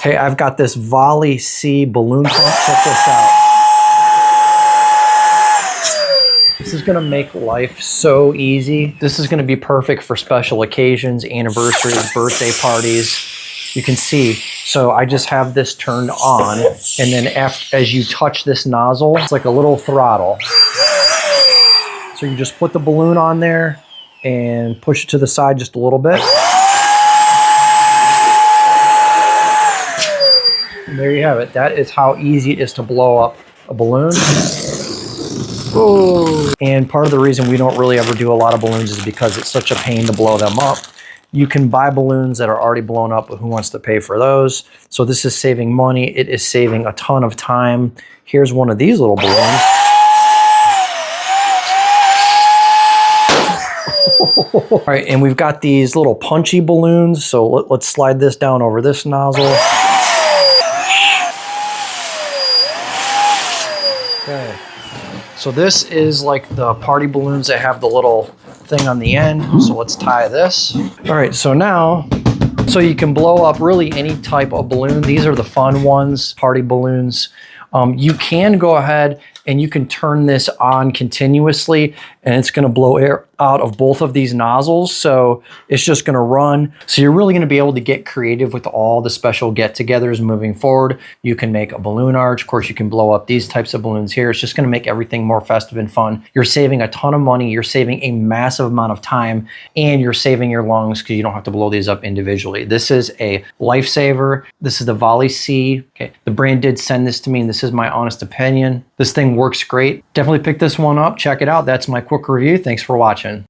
Okay, I've got this VOLLYC Balloon Pump. Check this out. This is gonna make life so easy. This is gonna be perfect for special occasions, anniversaries, birthday parties. You can see, so I just have this turned on, and then as you touch this nozzle, it's like a little throttle. So you just put the balloon on there and push it to the side just a little bit. And there you have it. That is how easy it is to blow up a balloon. Ooh. And part of the reason we don't really ever do a lot of balloons is because it's such a pain to blow them up. You can buy balloons that are already blown up, but who wants to pay for those? So this is saving money. It is saving a ton of time. Here's one of these little balloons. All right, and we've got these little punchy balloons. So let's slide this down over this nozzle. Okay. So this is like the party balloons that have the little thing on the end. So let's tie this. All right, so now, so you can blow up really any type of balloon. These are the fun ones, party balloons. You can go ahead and you can turn this on continuously, and it's gonna blow air out of both of these nozzles. So it's just gonna run. So you're really gonna be able to get creative with all the special get-togethers moving forward. You can make a balloon arch. Of course, you can blow up these types of balloons here. It's just gonna make everything more festive and fun. You're saving a ton of money. You're saving a massive amount of time, and you're saving your lungs because you don't have to blow these up individually. This is a lifesaver. This is the VOLLYC. Okay, the brand did send this to me, and this is my honest opinion. This thing works great. Definitely pick this one up. Check it out. That's my quick review. Thanks for watching.